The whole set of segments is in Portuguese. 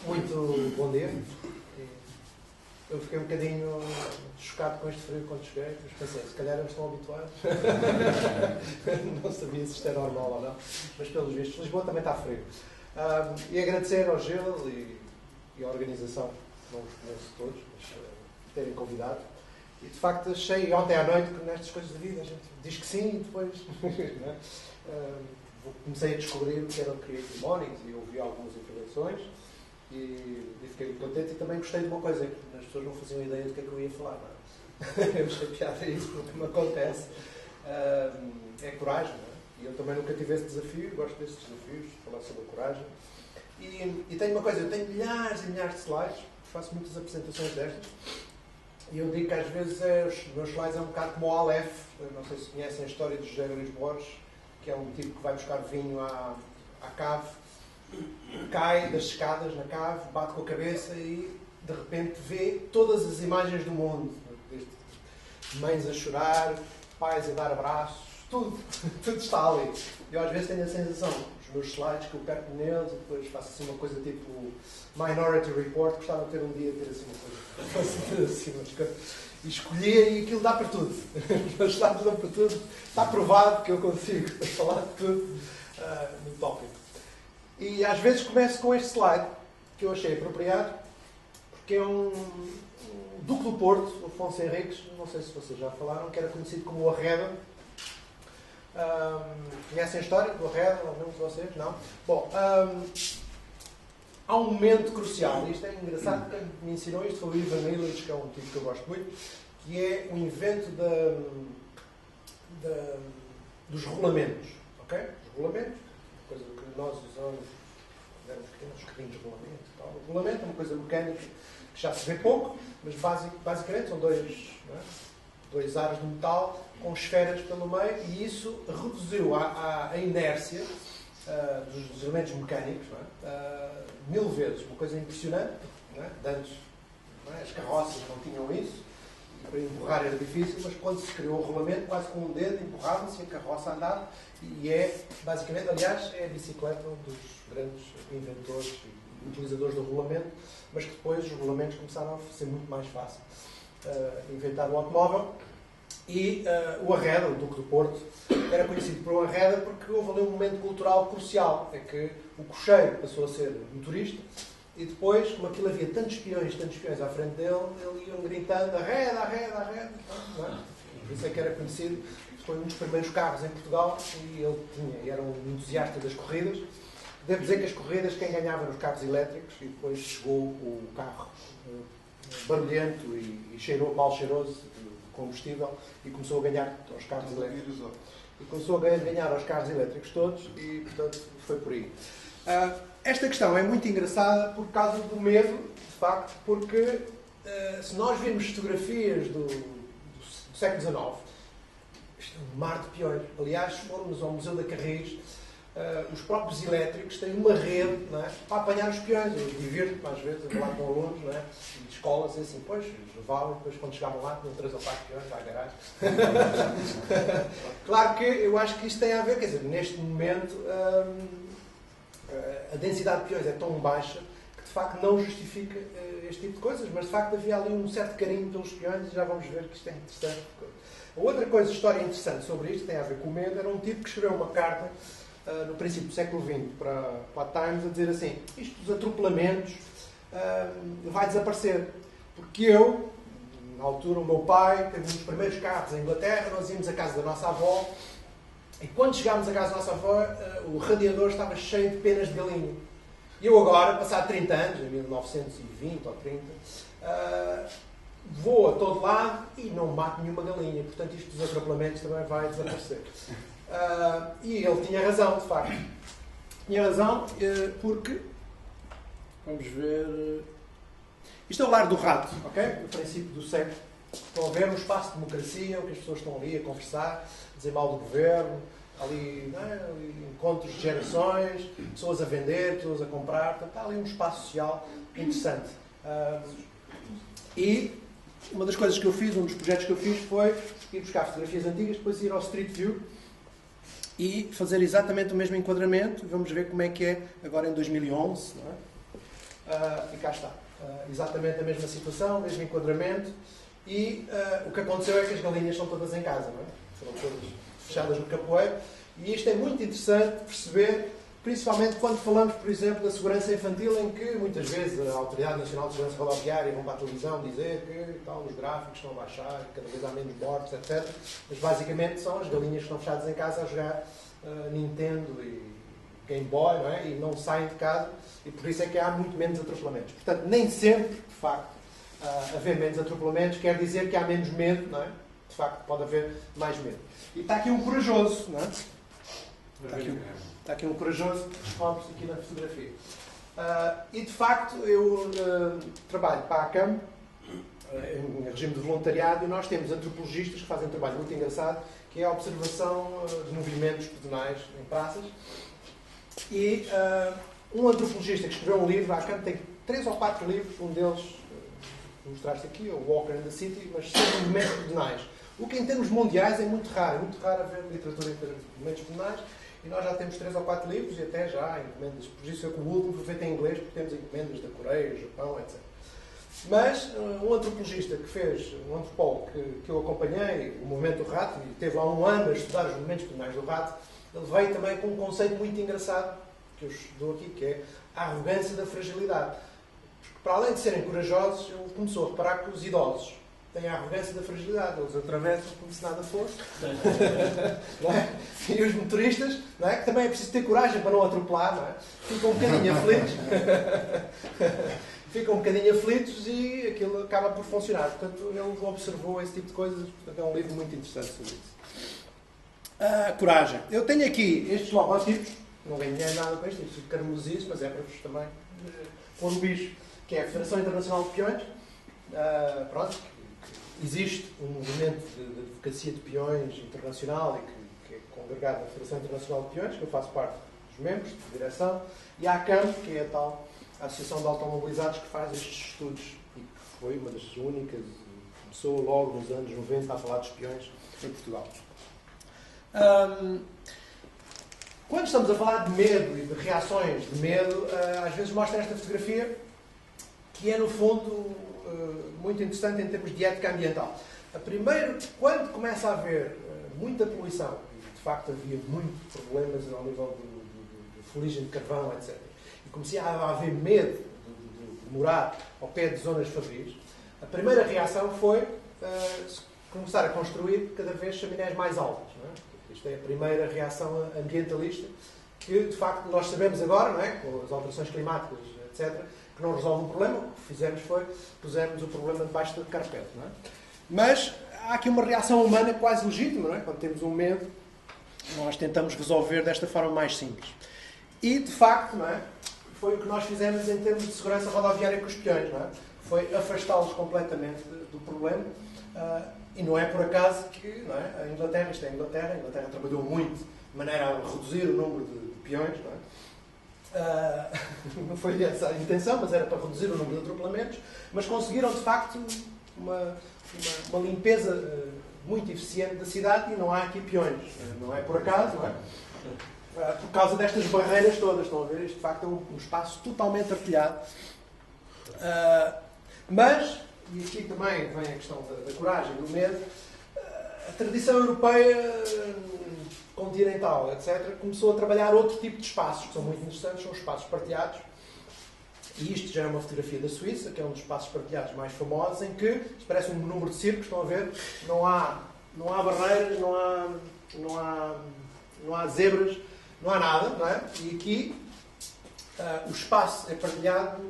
Muito bom dia. Eu fiquei um bocadinho chocado com este frio quando cheguei, mas pensei, se calhar eles estão habituados. Não sabia se isto é normal ou não, mas pelos vistos, Lisboa também está frio. E agradecer ao Gil e à organização, não os conheço todos, mas terem convidado. E de facto achei ontem à noite que nestas coisas da vida a gente diz que sim e depois comecei a descobrir o que era o Creative Mornings e ouvi algumas intervenções. E fiquei muito contente e também gostei de uma coisa, que as pessoas não faziam ideia do que é que eu ia falar. Não é? Eu achei piada isso porque me acontece. É coragem, não é? E eu também nunca tive esse desafio, gosto desses desafios, de falar sobre a coragem. E tenho uma coisa, eu tenho milhares e milhares de slides, faço muitas apresentações destas, e eu digo que às vezes os meus slides é um bocado como o Aleph, não sei se conhecem a história de José Luís Borges, que é um tipo que vai buscar vinho à cave, cai das escadas na cave, bate com a cabeça e de repente vê todas as imagens do mundo. Mães a chorar, pais a dar abraços, tudo está ali. Eu às vezes tenho a sensação, os meus slides, que eu perco neles e depois faço assim uma coisa tipo Minority Report, gostava de ter um dia ter assim uma coisa, assim umas coisas. E escolhia e aquilo dá para tudo. Os meus slides dão para tudo. Está provado que eu consigo falar de tudo no tópico. E às vezes começo com este slide, que eu achei apropriado, porque é um Duque do Porto, Afonso Henriques, não sei se vocês já falaram, que era conhecido como o Arreda. Conhecem a história do Arreda? Algum de vocês? Não? Bom, há um momento crucial, isto é engraçado, quem me ensinou isto foi o Ivan Illich, que é um tipo que eu gosto muito, que é o invento dos regulamentos. Ok? Os regulamentos, coisa que nós usamos, éramos pequenos, os carrinhos de regulamento e tal. O regulamento é uma coisa mecânica que já se vê pouco, mas basicamente são dois aros de metal com esferas pelo meio, e isso reduziu a inércia dos elementos mecânicos 1000 vezes. Uma coisa impressionante. Não é? De antes, não é? As carroças não tinham isso, e para empurrar era difícil, mas quando se criou o regulamento, quase com um dedo empurrava-se e a carroça andava, e é basicamente, aliás, é a bicicleta dos grandes inventores e utilizadores do regulamento, mas que depois os regulamentos começaram a ser muito mais fácil. Inventar o automóvel. E o Arreda, o Duque do Porto, era conhecido por o Arreda porque houve ali um momento cultural crucial. É que o cocheiro passou a ser motorista e depois, como aquilo havia tantos espiões à frente dele, ele iam gritando Arreda, Arreda, Arreda. Não é? Por isso é que era conhecido. Foi um dos primeiros carros em Portugal e ele era um entusiasta das corridas. Devo dizer que as corridas, quem ganhava eram os carros elétricos, e depois chegou o carro barulhento e mal cheiroso de combustível e começou a ganhar aos carros elétricos. E começou a ganhar aos carros elétricos todos e, portanto, foi por aí. Esta questão é muito engraçada por causa do medo, de facto, porque se nós virmos fotografias do século XIX, isto é um mar de peões. Aliás, se formos ao Museu da Carris, os próprios elétricos têm uma rede, não é, para apanhar os peões. Eu divirto-me às vezes a falar com alunos, não é, de escolas e assim, pois, eles levavam, depois quando chegavam lá tinham 3 ou 4 peões à garagem. Claro que eu acho que isto tem a ver, quer dizer, neste momento a densidade de peões é tão baixa que de facto não justifica este tipo de coisas, mas de facto havia ali um certo carinho pelos peões e já vamos ver que isto é interessante. A outra história interessante sobre isto, tem a ver com o medo, era um tipo que escreveu uma carta no princípio do século XX para a Times a dizer assim, isto dos atropelamentos vai desaparecer, porque eu, na altura o meu pai teve um dos primeiros carros em Inglaterra, nós íamos à casa da nossa avó e quando chegámos à casa da nossa avó o radiador estava cheio de penas de galinha. E eu agora, passado 30 anos, em 1920 ou 30, vou a todo lado e não mato nenhuma galinha, portanto isto dos atropelamentos também vai desaparecer. E ele tinha razão, de facto. Tinha razão porque Vamos ver... Isto é o lar do rato, ok? No princípio do século. Estão a ver um espaço de democracia, onde as pessoas estão ali a conversar, a dizer mal do governo, ali, ali encontros de gerações, pessoas a vender, pessoas a comprar. Portanto, está ali um espaço social interessante. E uma das coisas que eu fiz, um dos projetos que eu fiz foi ir buscar fotografias antigas, depois ir ao Street View e fazer exatamente o mesmo enquadramento. Vamos ver como é que é agora em 2011. Não é? E cá está. Exatamente a mesma situação, o mesmo enquadramento. E o que aconteceu é que as galinhas estão todas em casa. Não é? Foram todas fechadas no capoeiro. E isto é muito interessante perceber, principalmente quando falamos, por exemplo, da segurança infantil, em que muitas vezes a Autoridade Nacional de Segurança Rodoviária vão para a televisão dizer que tal, os gráficos estão a baixar, cada vez há menos mortes, etc. Mas basicamente são as galinhas que estão fechadas em casa a jogar Nintendo e Game Boy, não é? E não saem de casa, e por isso é que há muito menos atropelamentos. Portanto, nem sempre, de facto, haver menos atropelamentos quer dizer que há menos medo, não é? De facto, pode haver mais medo. E está aqui um corajoso, não é? Está aqui um corajoso que descobre-se aqui na fotografia. E de facto eu trabalho para a ACAM, em regime de voluntariado, e nós temos antropologistas que fazem um trabalho muito engraçado, que é a observação de movimentos pedonais em praças. E um antropologista que escreveu um livro, a ACAM tem 3 ou 4 livros, um deles vou mostrar-te aqui, é o Walker in the City, mas sobre movimentos pedonais. O que em termos mundiais é muito raro haver literatura em termos de movimentos pedonais. E nós já temos 3 ou 4 livros e até já há encomendas. Por isso é que o último foi feito em inglês, porque temos encomendas da Coreia, Japão, etc. Mas um antropologista que fez, um antropólogo que eu acompanhei, o movimento do rato, e esteve lá um ano a estudar os movimentos pedonais do rato, ele veio também com um conceito muito engraçado, que eu dou aqui, que é a arrogância da fragilidade. Porque, para além de serem corajosos, ele começou a reparar que os idosos têm a arrogância da fragilidade. Eles atravessam como se nada fosse. Não é? E os motoristas, não é? Que também é preciso ter coragem para não atropelar, não é? Ficam um bocadinho aflitos. Ficam um bocadinho aflitos e aquilo acaba por funcionar. Portanto, ele observou esse tipo de coisas. Portanto, é um livro muito interessante sobre isso. Coragem. Eu tenho aqui estes logotipos. Não ganhei nada com isto. Isto é carmosice, mas é para vos também pôr o bicho. Que é a Federação Internacional de Peões. Pronto. Existe um movimento de advocacia de peões internacional e que é congregado na Federação Internacional de Peões, que eu faço parte dos membros, de direção, e a ACAM, que é a tal Associação de Automobilizados que faz estes estudos e que foi uma das únicas, começou logo nos anos 90 a falar dos peões em Portugal. Quando estamos a falar de medo e de reações de medo, às vezes mostra esta fotografia, que é, no fundo, muito interessante em termos de ética ambiental. Quando começa a haver muita poluição, e de facto havia muitos problemas ao nível do fuligem de carvão, etc., e comecei a haver medo de morar ao pé de zonas fabris, a primeira reação foi começar a construir cada vez chaminés mais altas. Não é? Isto é a primeira reação ambientalista que, de facto, nós sabemos agora, não é? Com as alterações climáticas, etc., que não resolve o problema. O que fizemos foi pusemos o problema debaixo do carpete. Não é? Mas há aqui uma reação humana quase legítima, não é? Quando temos um medo, nós tentamos resolver desta forma mais simples. E, de facto, não é? Foi o que nós fizemos em termos de segurança rodoviária com os peões. Não é? Foi afastá-los completamente do problema. E não é por acaso que, não é? A Inglaterra trabalhou muito de maneira a reduzir o número de peões. Não é? Não foi essa a intenção, mas era para reduzir o número de atropelamentos, mas conseguiram, de facto, uma limpeza muito eficiente da cidade e não há aqui peões. Não é por acaso, não é? Por causa destas barreiras todas, estão a ver? Isto, de facto, é um espaço totalmente artilhado. Mas, e aqui também vem a questão da coragem, do medo, a tradição europeia continental, etc., começou a trabalhar outro tipo de espaços, que são muito interessantes, são os espaços partilhados. E isto já é uma fotografia da Suíça, que é um dos espaços partilhados mais famosos, em que, isto parece um número de circos, estão a ver, não há barreiras, não há zebras, não há nada, não é? E aqui o espaço é partilhado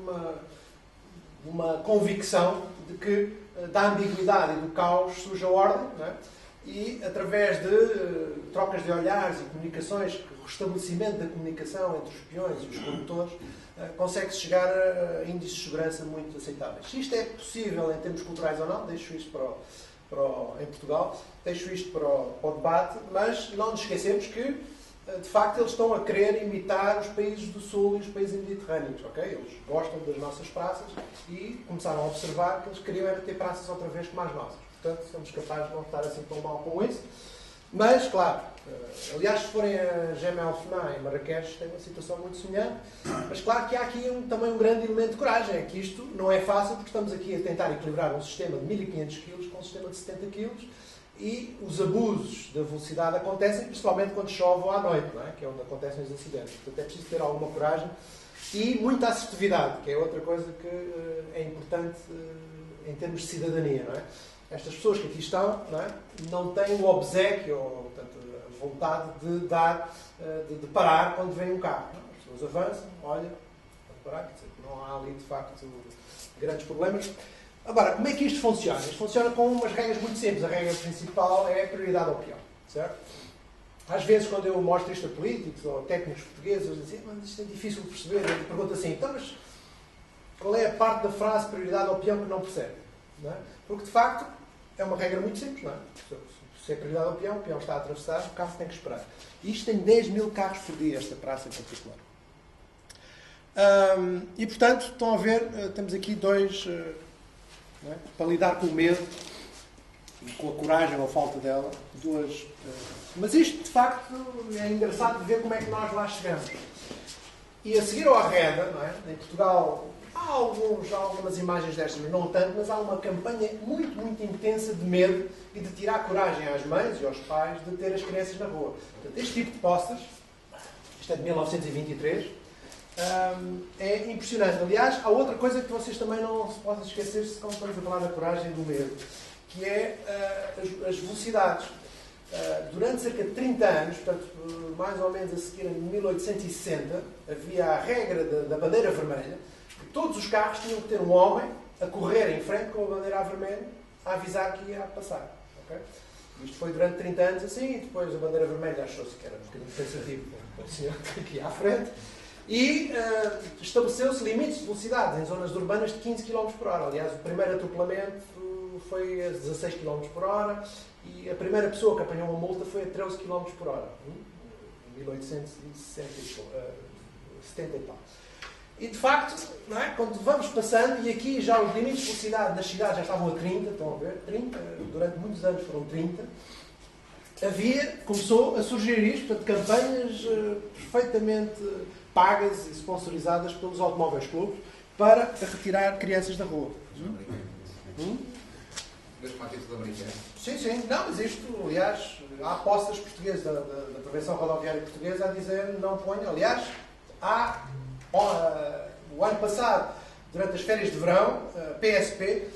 numa convicção de que da ambiguidade e do caos surge a ordem, não é? e através de trocas de olhares e comunicações, o restabelecimento da comunicação entre os peões e os condutores, consegue-se chegar a índices de segurança muito aceitáveis. Se isto é possível em termos culturais ou não, deixo isto em Portugal, deixo isto para o debate, mas não nos esquecemos que, de facto, eles estão a querer imitar os países do Sul e os países mediterrâneos, ok? Eles gostam das nossas praças e começaram a observar que eles queriam era ter praças outra vez como as nossas. Portanto, somos capazes de não estar assim tão mal com isso. Mas, claro, aliás, se forem a Gemel Fna em Marrakech, tem uma situação muito semelhante. Mas, claro que há aqui também um grande elemento de coragem. É que isto não é fácil, porque estamos aqui a tentar equilibrar um sistema de 1500 kg com um sistema de 70 kg. E os abusos da velocidade acontecem, principalmente quando chove ou à noite, não é? Que é onde acontecem os acidentes. Portanto, é preciso ter alguma coragem e muita assertividade, que é outra coisa que é importante em termos de cidadania, não é? Estas pessoas que aqui estão, não têm o obséquio, ou, portanto, a vontade de parar quando vem um carro. Não? As pessoas avançam, olham, podem parar, quer dizer, não há ali, de facto, grandes problemas. Agora, como é que isto funciona? Isto funciona com umas regras muito simples. A regra principal é a prioridade ao peão, certo? Às vezes, quando eu mostro isto a políticos ou técnicos portugueses, eles dizem, mas isto é difícil de perceber. Eu pergunto assim, então, mas qual é a parte da frase prioridade ao peão que não percebe? Não é? Porque, de facto, é uma regra muito simples, não é? Se é prioridade ao peão, o peão está a atravessar, o carro tem que esperar. E isto tem 10 mil carros por dia, esta praça em particular. E, portanto, estão a ver, temos aqui dois... para lidar com o medo, com a coragem ou a falta dela, duas... Mas isto, de facto, é engraçado de ver como é que nós lá chegamos. E a seguir ao Arreda, não é? Em Portugal, há algumas imagens destas, mas não tanto, mas há uma campanha muito, muito intensa de medo e de tirar coragem às mães e aos pais de ter as crianças na rua. Portanto, este tipo de posters, isto é de 1923, é impressionante. Aliás, há outra coisa que vocês também não se possam esquecer se quando estamos a falar da coragem e do medo, que é as velocidades. Durante cerca de 30 anos, portanto, mais ou menos a seguir em 1860, havia a regra da bandeira vermelha, que todos os carros tinham que ter um homem a correr em frente com a bandeira vermelha a avisar que ia passar. Okay? Isto foi durante 30 anos assim, e depois a bandeira vermelha achou-se que era um bocadinho pensativo para o senhor que ia à frente. E estabeleceu-se limites de velocidade em zonas urbanas de 15 km por hora. Aliás, o primeiro atropelamento foi a 16 km por hora e a primeira pessoa que apanhou uma multa foi a 13 km por hora, em 1870 e tal. E, de facto, não é? Quando vamos passando, e aqui já os limites de velocidade nas cidades já estavam a 30, estão a ver? 30, durante muitos anos foram 30. Começou a surgir isto, portanto, campanhas perfeitamente pagas e sponsorizadas pelos automóveis clubes para retirar crianças da rua. Mas com a título americano? Sim, sim. Não, mas isto, aliás, há apostas portuguesas da Prevenção Rodoviária Portuguesa a dizer não ponha. Aliás, o ano passado, durante as férias de verão, a PSP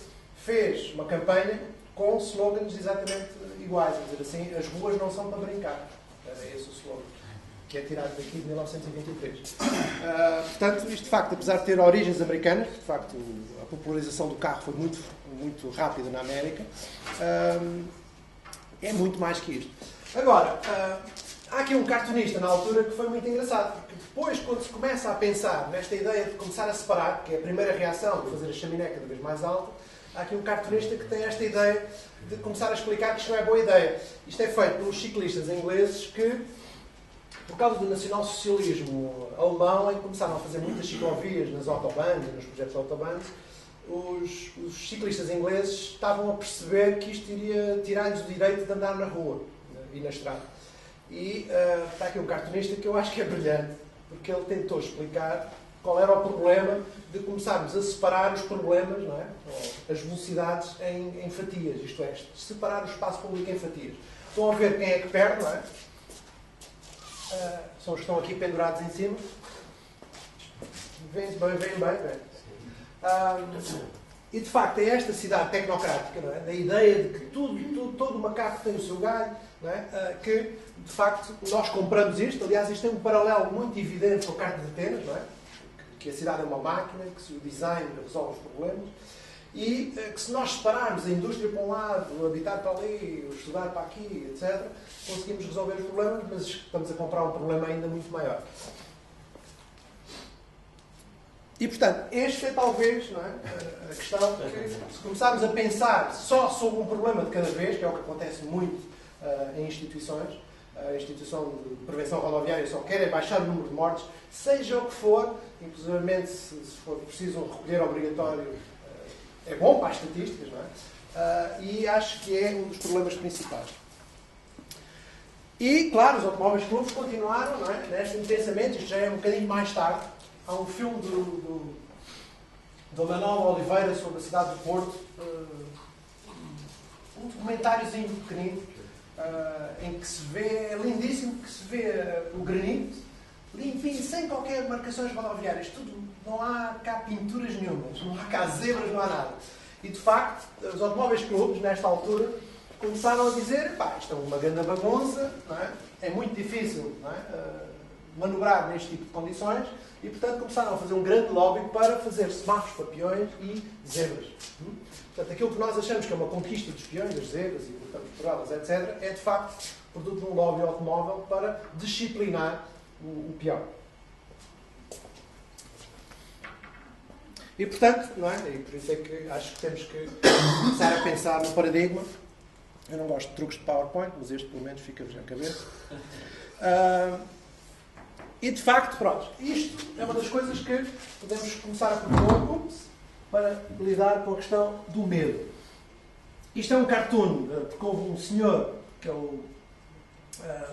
fez uma campanha com slogans exatamente iguais. Quer dizer assim, as ruas não são para brincar. Era esse o slogan, que é tirado daqui de 1923. Portanto, isto de facto, apesar de ter origens americanas, de facto a popularização do carro foi muito, muito rápida na América, é muito mais que isto. Agora, há aqui um cartunista na altura que foi muito engraçado, porque depois, quando se começa a pensar nesta ideia de começar a separar, que é a primeira reação de fazer a chaminé cada vez mais alta, há aqui um cartunista que tem esta ideia de começar a explicar que isto não é boa ideia. Isto é feito pelos ciclistas ingleses que, por causa do nacionalsocialismo alemão, em que começaram a fazer muitas ciclovias nas autobahns e nos projetos de autobahns, os ciclistas ingleses estavam a perceber que isto iria tirar-lhes o direito de andar na rua e na estrada. E está aqui um cartunista que eu acho que é brilhante, porque ele tentou explicar qual era o problema de começarmos a separar os problemas, não é? As velocidades em fatias, isto é, separar o espaço público em fatias. Estão a ver quem é que perde, não é? São os que estão aqui pendurados em cima. Vêm bem. E de facto é esta cidade tecnocrática, não é? Da ideia de que todo macaco tem o seu galho, não é? Que de facto nós compramos isto. Aliás, isto tem um paralelo muito evidente com a Carta de Atenas, não é? Que a cidade é uma máquina, que se o design resolve os problemas. e que se nós separarmos a indústria para um lado, o habitat para ali, o estudar para aqui, etc., conseguimos resolver os problemas, mas estamos a comprar um problema ainda muito maior. E, portanto, este é talvez, não é, a questão que, se começarmos a pensar só sobre um problema de cada vez, que é o que acontece muito em instituições, a instituição de prevenção rodoviária só quer é baixar o número de mortes, seja o que for, inclusive se for preciso um recolher obrigatório, é bom para as estatísticas, não é? E acho que é um dos problemas principais. E, claro, os automóveis clubes continuaram, não é, neste intensamente, isto já é um bocadinho mais tarde. Há um filme do Manuel Oliveira sobre a cidade do Porto, um documentáriozinho pequenino, em que se vê, é lindíssimo, que se vê o granito, limpinho, sem qualquer marcações rodoviárias, tudo, não há cá pinturas nenhumas, não há cá zebras, não há nada. E de facto, os automóveis clubes, nesta altura, começaram a dizer, pá, isto é uma grande bagunça, não é? É muito difícil, não é? Manobrar neste tipo de condições, e portanto começaram a fazer um grande lobby para fazer semáforos para peões e zebras. Portanto, aquilo que nós achamos que é uma conquista dos peões, das zebras e por elas, etc., é de facto produto de um lobby automóvel para disciplinar o peão. E portanto, não é? E por isso é que acho que temos que começar a pensar no paradigma. Eu não gosto de truques de PowerPoint, mas este pelo menos fica-vos na cabeça. E de facto, pronto, isto é uma das coisas que podemos começar a propor para lidar com a questão do medo. Isto é um cartoon, porque houve um senhor, que é o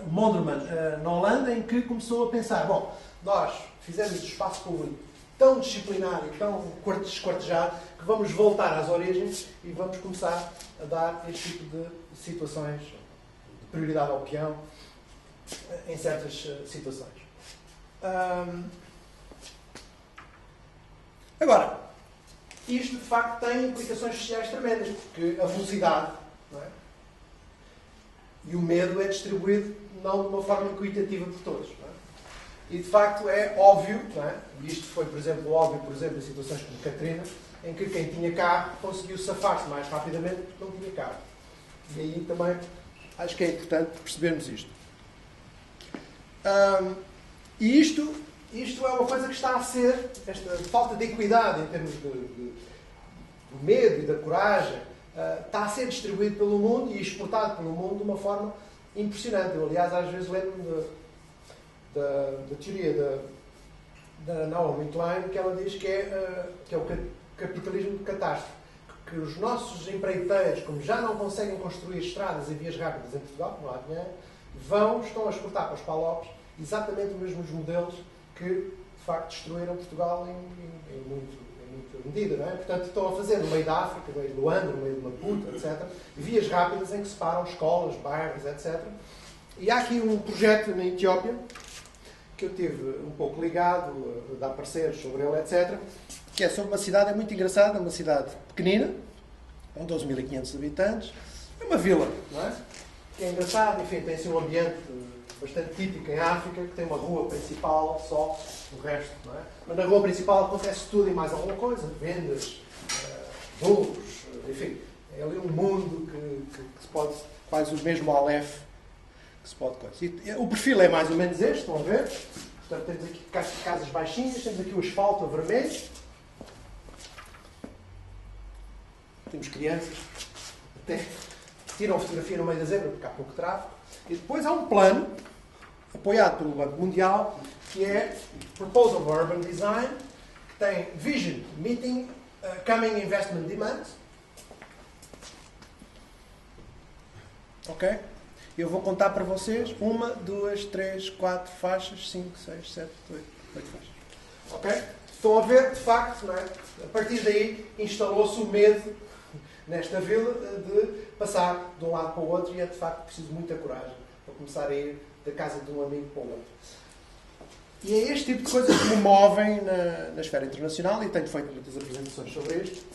Monderman, na Holanda, em que começou a pensar, bom, nós fizemos o espaço público tão disciplinado e tão esquartejado que vamos voltar às origens e vamos começar a dar este tipo de situações de prioridade ao peão em certas situações. Agora, isto de facto tem implicações sociais tremendas, porque a velocidade, não é? E o medo é distribuído não de uma forma equitativa por todos. Não é? E de facto é óbvio, não é? E isto foi, por exemplo, óbvio, por exemplo, em situações como Katrina, em que quem tinha carro conseguiu safar-se mais rapidamente porque não tinha carro. E aí também acho que é importante percebermos isto. E isto é uma coisa que está a ser, esta falta de equidade em termos do medo e da coragem, está a ser distribuído pelo mundo e exportado pelo mundo de uma forma impressionante. Eu, aliás, às vezes lembro-me da teoria da Naomi Klein, que ela diz que é o capitalismo de catástrofe. Que os nossos empreiteiros, como já não conseguem construir estradas e vias rápidas em Portugal, não há dinheiro, estão a exportar para os palopes exatamente os mesmos modelos que, de facto, destruíram Portugal em muita medida, não é? Portanto, estão a fazer no meio da África, no meio de Luanda, no meio de Maputo, etc., vias rápidas em que separam escolas, bairros, etc. E há aqui um projeto na Etiópia, que eu tive um pouco ligado, a dar parceiros sobre ele, etc., que é sobre uma cidade, é muito engraçada, uma cidade pequenina, com 12.500 habitantes, é uma vila, não é? Que é engraçado, enfim, tem assim um ambiente bastante típico em África, que tem uma rua principal só, o resto, não é? Mas na rua principal acontece tudo e mais alguma coisa, vendas, bolos, enfim, é ali um mundo que se pode, quase o mesmo Aleph, que se pode coisa. E o perfil é mais ou menos este, estão a ver? Portanto, temos aqui casas baixinhas, temos aqui o asfalto a vermelho, temos crianças, até tiram fotografia no meio da zebra, porque há pouco tráfego, e depois há um plano apoiado pelo Banco Mundial, que é Proposal for Urban Design, que tem Vision, Meeting, Coming Investment Demands. Ok? Eu vou contar para vocês 1, 2, 3, 4 faixas, 5, 6, 7, 8 faixas. Ok? Estão a ver, de facto, não é? A partir daí instalou-se o medo nesta vila de passar de um lado para o outro e é de facto preciso muita coragem para começar a ir da casa de um amigo para o outro. E é este tipo de coisas que me movem na esfera internacional e tenho feito muitas apresentações sobre isto.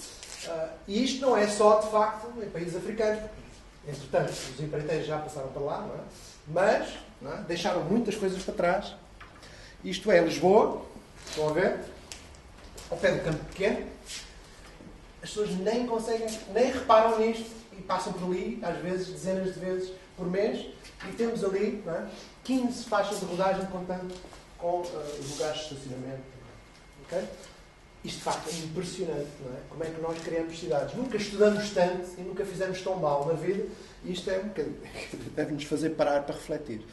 E isto não é só, de facto, em países africanos. Entretanto, os empreiteiros já passaram para lá, não é? Mas não é? Deixaram muitas coisas para trás. Isto é Lisboa, estão a ver? Ao pé do Campo Pequeno. as pessoas nem conseguem, nem reparam nisto e passam por ali, às vezes, dezenas de vezes por mês, e temos ali, não é, 15 faixas de rodagem contando com os lugares de estacionamento. Okay? Isto, de facto, é impressionante, não é? Como é que nós criamos cidades? Nunca estudamos tanto e nunca fizemos tão mal na vida, e isto é um bocadinho, deve-nos fazer parar para refletir.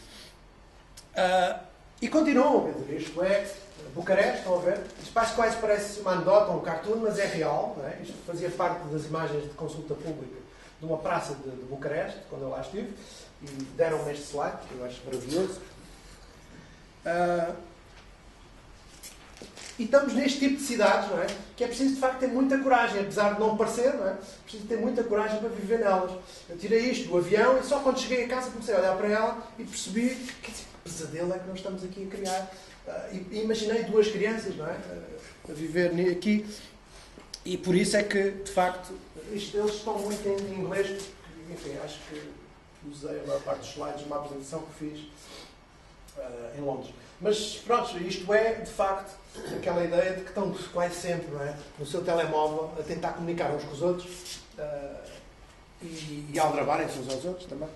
E continuam, quer dizer, isto é Bucareste, estão a ver? Isto quase parece uma anedota, um cartoon, mas é real, não é? Isto fazia parte das imagens de consulta pública de uma praça de Bucareste, quando eu lá estive, e deram-me este slide, que eu acho maravilhoso. E estamos neste tipo de cidades, não é? Que é preciso, de facto, ter muita coragem, apesar de não parecer, não é? Preciso ter muita coragem para viver nelas. Eu tirei isto do avião e só quando cheguei a casa comecei a olhar para ela e percebi que pesadelo é que nós estamos aqui a criar. E imaginei duas crianças, não é? A viver aqui. E por isso é que, de facto, eles estão muito em inglês, porque, enfim, acho que usei a maior parte dos slides de uma apresentação que fiz em Londres. Mas, pronto, isto é, de facto, aquela ideia de que estão quase sempre, não é, no seu telemóvel a tentar comunicar uns com os outros e a aldrabarem-se uns aos outros também.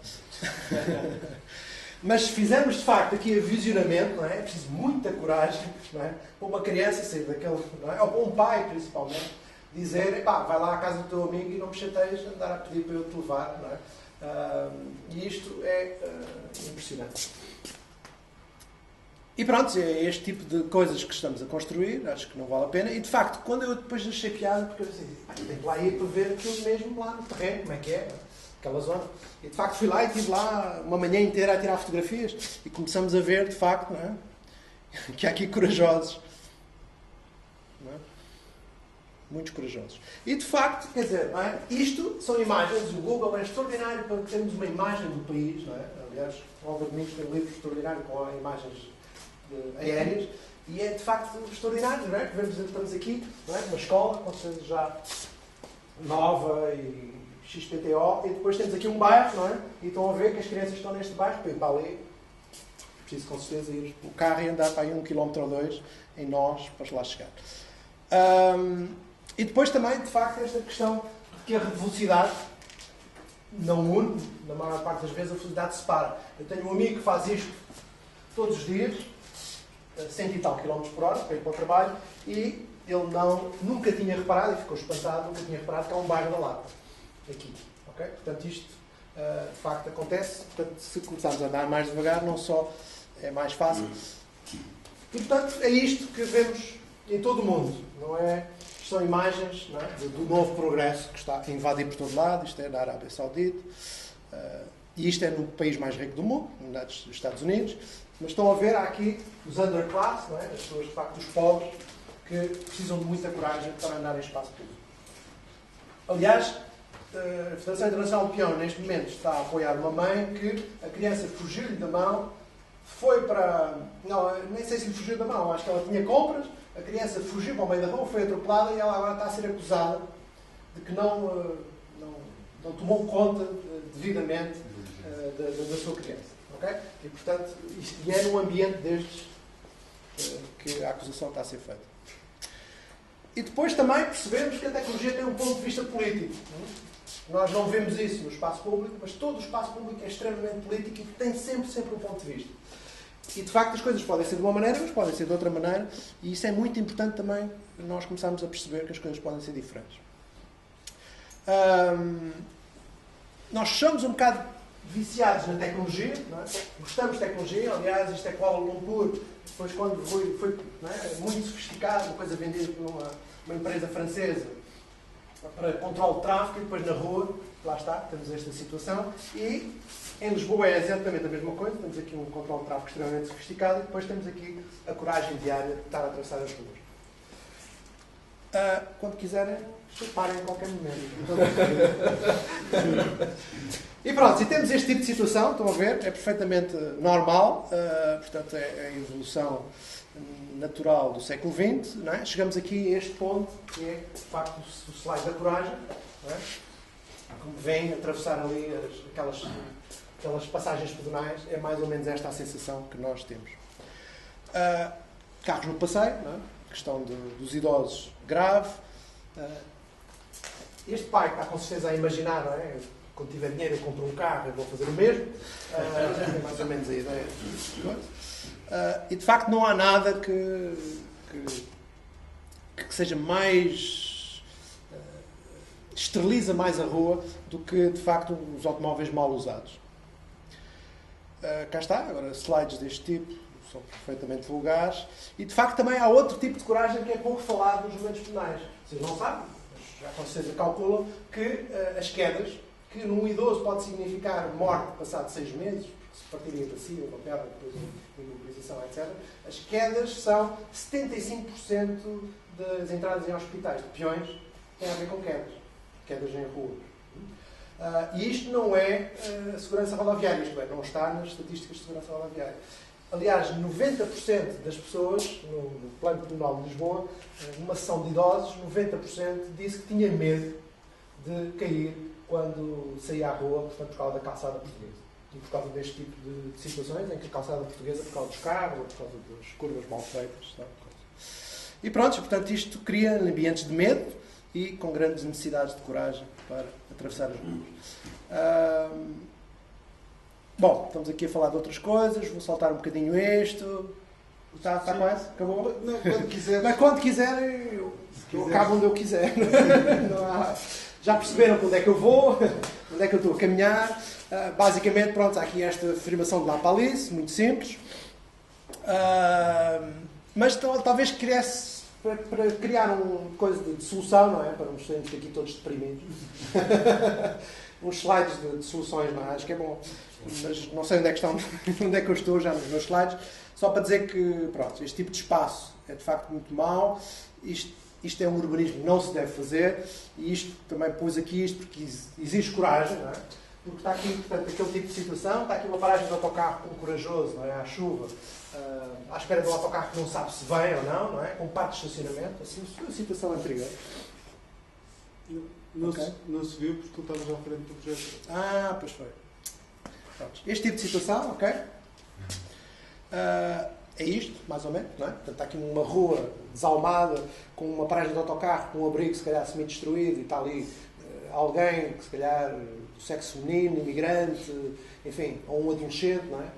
Mas se fizermos, de facto, aqui a visionamento, não é preciso muita coragem, não é, para uma criança sair daquele, não é, ou para um pai, principalmente, dizer, pá, vai lá à casa do teu amigo e não me chateias a andar a pedir para eu te levar, não é? E isto é impressionante. E pronto, é este tipo de coisas que estamos a construir, acho que não vale a pena. E de facto, quando eu depois achei piada, porque eu disse, tenho que lá ir para ver aquilo mesmo lá no terreno, como é que é, aquela zona. E de facto fui lá e estive lá uma manhã inteira a tirar fotografias e começamos a ver, de facto, não é? Que há aqui corajosos. Não é? Muitos corajosos. E de facto, quer dizer, não é? Isto são imagens, o Google é extraordinário para termos uma imagem do país, não é? Aliás, o Álvaro Domingos tem um livro extraordinário com imagens aéreas, e é de facto extraordinário, não é? Que vemos, estamos aqui, não é? Uma escola, com certeza já nova e XPTO, e depois temos aqui um bairro, não é? E estão a ver que as crianças estão neste bairro, para ir para ali, preciso com certeza ir o carro e andar para aí 1 km ou 2 em nós para lá chegar. E depois também, de facto, esta questão de que a velocidade não une, na maior parte das vezes a velocidade separa. Eu tenho um amigo que faz isto todos os dias, 100 e tal km por hora, para ir para o trabalho, e ele nunca tinha reparado, e ficou espantado, nunca tinha reparado que há um bairro da Lapa, aqui. Okay? Portanto, isto de facto acontece. Portanto, se começarmos a andar mais devagar, não só é mais fácil. E, portanto, é isto que vemos em todo o mundo. Não é? São imagens, não é? do novo progresso que está a invadir por todo lado. Isto é da Arábia Saudita. E isto é no país mais rico do mundo, nos Estados Unidos. Mas estão a ver, há aqui os underclass, não é? As pessoas, de facto, os pobres, que precisam de muita coragem para andar em espaço público. Aliás, a Federação Internacional de Peão, neste momento, está a apoiar uma mãe que a criança fugiu-lhe da mão, foi para... Não, nem sei se lhe fugiu da mão, acho que ela tinha compras, a criança fugiu para o meio da rua, foi atropelada e ela agora está a ser acusada de que não tomou conta devidamente da sua criança. Okay? E, portanto, e é num ambiente destes que a acusação está a ser feita. E depois também percebemos que a tecnologia tem um ponto de vista político. Nós não vemos isso no espaço público, mas todo o espaço público é extremamente político e tem sempre um ponto de vista. E, de facto, as coisas podem ser de uma maneira, mas podem ser de outra maneira, e isso é muito importante também, nós começarmos a perceber que as coisas podem ser diferentes. Nós somos um bocado viciados na tecnologia, não é? Gostamos de tecnologia, aliás, isto é Kuala Lumpur, depois quando foi não é? Muito sofisticado, uma coisa vendida por uma empresa francesa para controle de tráfego, e depois na rua, lá está, temos esta situação, e em Lisboa é exatamente a mesma coisa, temos aqui um controle de tráfego extremamente sofisticado, e depois temos aqui a coragem diária de estar a atravessar as ruas. Quando quiserem, parem em qualquer momento. E pronto, e temos este tipo de situação, estão a ver, é perfeitamente normal, portanto é a evolução natural do século XX, não é? Chegamos aqui a este ponto, que é, de facto, o slide da coragem, não é? Como vem atravessar ali aquelas passagens pedonais, é mais ou menos esta a sensação que nós temos. Carros no passeio, não é? A questão dos idosos grave, este pai que está com certeza a imaginar, não é? Quando tiver dinheiro eu compro um carro, eu vou fazer o mesmo. Já tem mais ou menos a ideia. E de facto não há nada que seja mais... esteriliza mais a rua do que de facto os automóveis mal usados. Cá está, agora slides deste tipo são perfeitamente vulgares. E de facto também há outro tipo de coragem que é pouco falado nos momentos penais. Vocês não sabem, mas já com certeza calculam que as quedas, que num idoso pode significar morte passado 6 meses, porque se partirem a bacia, uma perna, depois a imobilização, etc. As quedas são 75% das entradas em hospitais de peões têm a ver com quedas em ruas. E isto não é segurança rodoviária, isto é, não está nas estatísticas de segurança rodoviária. Aliás, 90% das pessoas, no plano penal de Lisboa, numa sessão de idosos, 90% disse que tinha medo de cair quando saía à rua, portanto, por causa da calçada portuguesa. E por causa deste tipo de situações, em que a calçada portuguesa, por causa dos carros, ou por causa das curvas mal feitas. Não? E pronto, portanto, isto cria ambientes de medo e com grandes necessidades de coragem para atravessar as ruas. Bom, estamos aqui a falar de outras coisas, vou saltar um bocadinho isto. Está quase? Acabou? Não, quando quiser. Mas quando quiser, eu acabo onde eu quiser. Já perceberam para onde é que eu vou, onde é que eu estou a caminhar. Basicamente, pronto, há aqui esta afirmação de La Palice, muito simples. Mas talvez cresce para criar uma coisa de solução, não é? Para nos sermos aqui todos deprimidos. Uns slides de soluções, não é? Acho que é bom. Mas não sei onde é que estão, onde é que eu estou já nos meus slides. Só para dizer que, pronto, este tipo de espaço é de facto muito mau. Isto é um urbanismo que não se deve fazer. E isto também pus aqui isto porque exige coragem, não é? Porque está aqui, portanto, aquele tipo de situação. Está aqui uma paragem de autocarro com um corajoso, não é? À chuva. À espera de um autocarro que não sabe se vem ou não é? Com parte de estacionamento. Assim, a situação anterior. Não se viu porque tu estavas à frente do projeto. Pois foi. Pronto. Este tipo de situação, ok? É isto, mais ou menos, não é? Portanto, está aqui uma rua desalmada, com uma paragem de autocarro, com um abrigo se calhar semi-destruído, e está ali alguém, que se calhar do sexo feminino, imigrante, enfim, ou um adolescente, não é?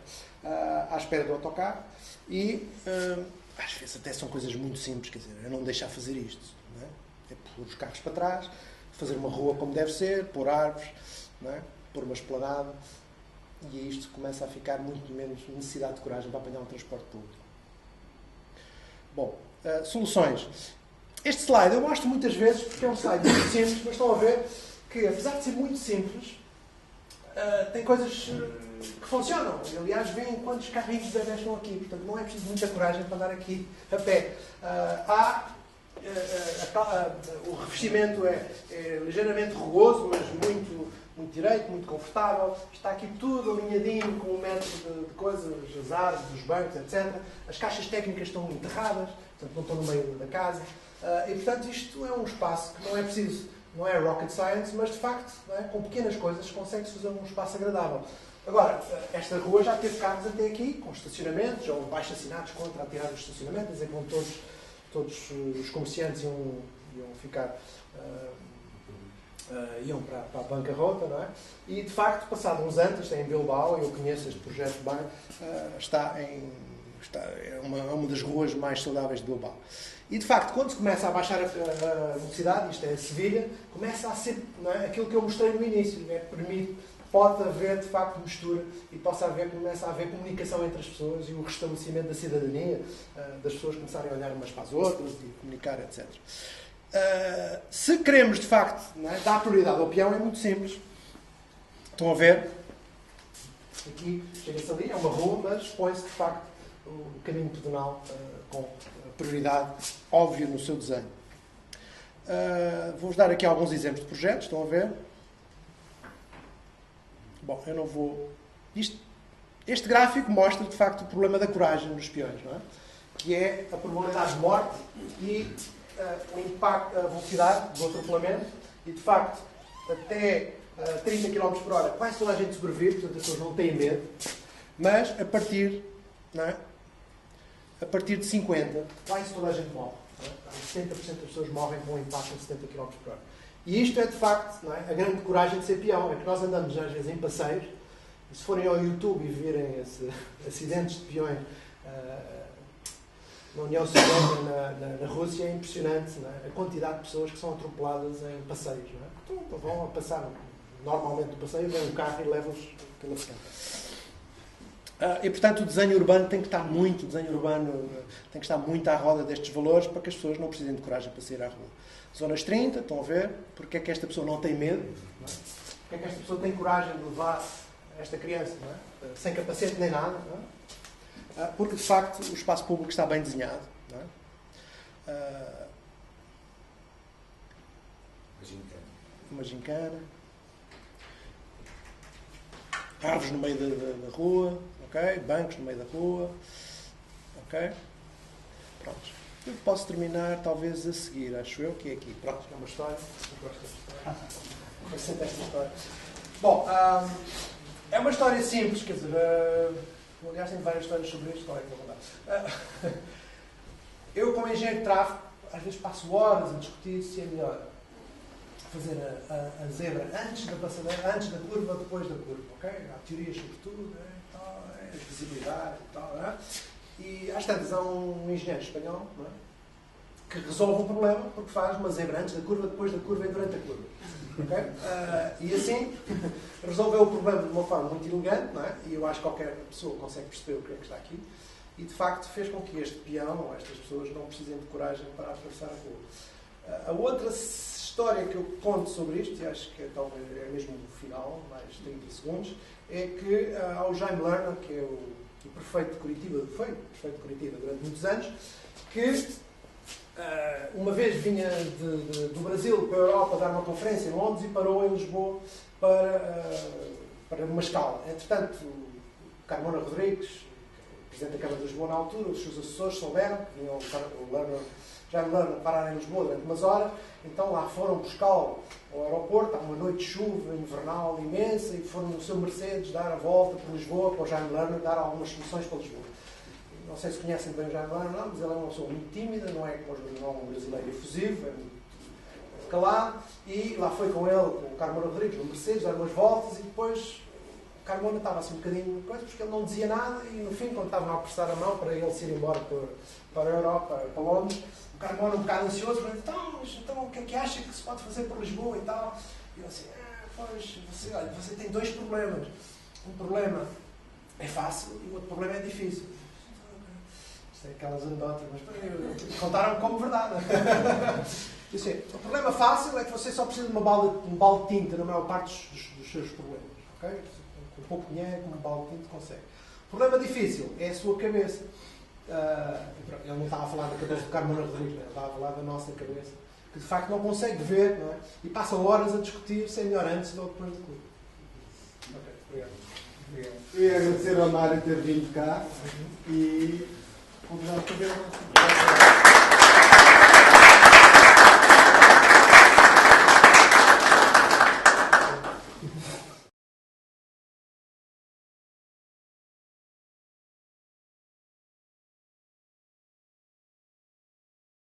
À espera do autocarro. E às vezes até são coisas muito simples, quer dizer, é não deixar fazer isto, não é? É pôr os carros para trás, fazer uma rua como deve ser, pôr árvores, não é? Pôr uma esplanada. E isto começa a ficar muito menos necessidade de coragem para apanhar um transporte público. Bom, soluções. Este slide eu mostro muitas vezes porque é um slide muito simples, mas estão a ver que, apesar de ser muito simples, tem coisas que funcionam. Aliás, veem quantos carrinhos de bebés estão aqui. Portanto, não é preciso muita coragem para andar aqui a pé. O revestimento é ligeiramente rugoso, mas muito direito, muito confortável. Está aqui tudo alinhadinho com um metro de coisas, as árvores, os bancos, etc. As caixas técnicas estão enterradas, portanto não estão no meio da casa. E portanto isto é um espaço que não é preciso, não é rocket science, mas de facto, não é? Com pequenas coisas consegue-se fazer um espaço agradável. Agora, esta rua já teve carros até aqui, com estacionamentos, ou baixo assinados contra a tirada do estacionamento, dizer que todos os comerciantes iam ficar... iam para a bancarrota, não é? E, de facto, passado uns anos, isto é em Bilbao, eu conheço este projeto bem, é uma das ruas mais saudáveis de Bilbao. E, de facto, quando se começa a baixar a velocidade, isto é a Sevilha, começa a ser, não é, aquilo que eu mostrei no início, é, pode haver, de facto, mistura e começa a haver comunicação entre as pessoas e o restabelecimento da cidadania, das pessoas começarem a olhar umas para as outras e comunicar, etc. Se queremos, de facto, não é, dar prioridade ao peão, é muito simples. Estão a ver? Aqui, chega-se ali, é uma rua, mas põe-se, de facto, o caminho pedonal com prioridade óbvia no seu desenho. Vou-vos dar aqui alguns exemplos de projetos. Estão a ver? Bom, eu não vou... Este gráfico mostra, de facto, o problema da coragem nos peões, não é? Que é a probabilidade de morte e o impacto, a velocidade do atropelamento e, de facto, até 30 km por hora quase toda a gente sobrevive, portanto as pessoas não têm medo, mas a partir, não é? A partir de 50, quase toda a gente morre. Não é? 70% das pessoas morrem com um impacto de 70 km por hora. E isto é, de facto, não é? A grande coragem de ser peão. É que nós andamos, às vezes, em passeios, e se forem ao YouTube e virem esses acidentes de peões na União Soviética, na Rússia, é impressionante, não é? A quantidade de pessoas que são atropeladas em passeios. Não é? Então, vão a passar, normalmente, o passeio, vem um carro e leva-os pela frente. E, portanto, o desenho urbano tem que estar muito, à roda destes valores para que as pessoas não precisem de coragem para sair à rua. Zonas 30, estão a ver? Porque é que esta pessoa não tem medo? Não é? Porque é que esta pessoa tem coragem de levar esta criança, não é? Sem capacete nem nada? Não é? Porque, de facto, o espaço público está bem desenhado. Não é? Uma gincana. Árvores no meio da rua. Okay? Bancos no meio da rua. Ok? Pronto. Eu posso terminar, talvez, a seguir. Acho eu que é aqui. Pronto, é uma história. Eu gosto desta história. Esta história. Bom, é uma história simples, quer dizer... aliás, tenho várias histórias sobre esta história, na verdade. Eu, como engenheiro de tráfego, às vezes passo horas a discutir se é melhor fazer a zebra antes da passadeira, antes da curva, depois da curva, ok? Há teorias sobre tudo, a visibilidade e tal, não é? E às tantas há um engenheiro espanhol, não é? Que resolve o problema porque faz uma zebra antes da curva, depois da curva e durante a curva. Okay? E assim resolveu o problema de uma forma muito elegante, não é? E eu acho que qualquer pessoa consegue perceber o que é que está aqui. E de facto fez com que este peão, ou estas pessoas, não precisem de coragem para atravessar a rua. A outra história que eu conto sobre isto, e acho que talvez é mesmo o final, mais 30 segundos, é que há o Jaime Lerner, que é o prefeito de Curitiba, foi o prefeito de Curitiba durante muitos anos, que uma vez vinha do Brasil para a Europa dar uma conferência em Londres e parou em Lisboa para uma escala. Entretanto, o Carmona Rodrigues, presidente da Câmara de Lisboa na altura, os seus assessores souberam que vinham o Jaime Lerner parar em Lisboa durante umas horas, então lá foram buscá-lo ao aeroporto, há uma noite de chuva invernal imensa, e foram no seu Mercedes dar a volta por Lisboa para o Jaime Lerner dar algumas soluções para Lisboa. Não sei se conhecem bem o Jaime Lerner, não, mas ele é uma pessoa muito tímida, não é como um brasileiro efusivo, é muito calado, e lá foi com ele, com o Carmona Rodrigues, no Mercedes, dar umas voltas, e depois o Carmona estava assim um bocadinho coisa, porque ele não dizia nada, e no fim, quando estavam a apertar a mão para ele se ir embora para a Europa, para Londres, o Carmona um bocado ansioso, mas então o que é que acha que se pode fazer por Lisboa e tal? E eu assim, pois, você tem dois problemas. Um problema é fácil e o outro problema é difícil. Isto é aquelas anedotas, mas contaram como verdade. Assim, o problema fácil é que você só precisa de um balde de tinta na maior parte dos seus problemas. Okay? Com pouco dinheiro, com um balde de tinta consegue. O problema difícil é a sua cabeça. Ele não estava a falar da cabeça do Carmona Rodrigues, ele estava a falar da nossa cabeça, que de facto não consegue ver, não é? E passa horas a discutir se é melhor antes ou depois do clube. Ok, obrigado. Eu ia agradecer ao Mário ter vindo cá e convidar-te a ver.